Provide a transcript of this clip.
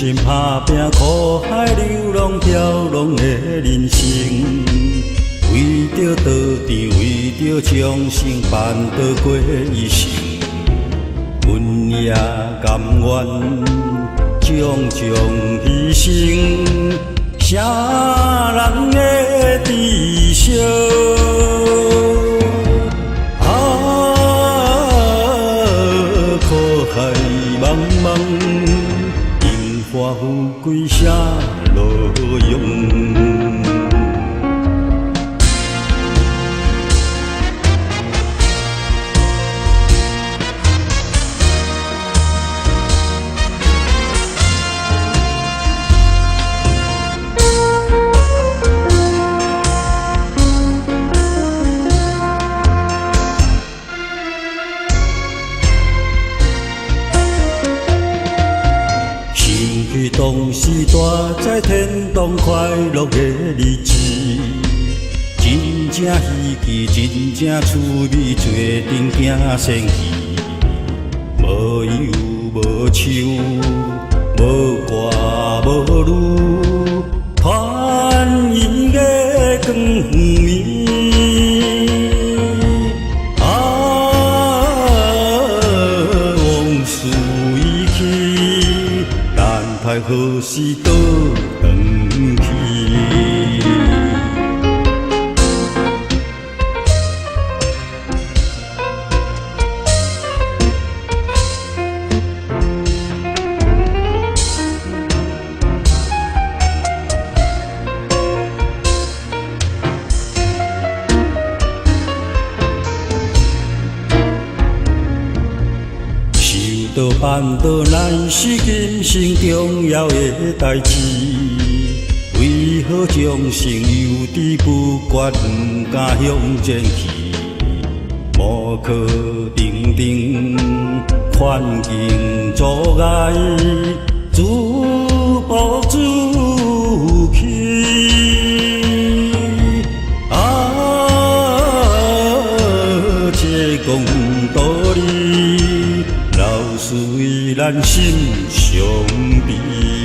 真打拼，苦海流浪飘浪的人生，为着道场，为着将生办倒过一生，阮也甘愿种种牺牲，啥人会知晓？苦海茫茫，荣华富贵啥路用？当时住在天堂快乐的日子，真正稀奇，真正趣味，做阵行仙气。无忧无愁，无歌无女，团圆的光明。往事已去。待何时倒转去？道办道乃是今生重要的代志，为何将生犹豫不决，不敢向前去？无可定定，环境阻碍，自暴自弃。这讲道理。老师为咱心伤悲。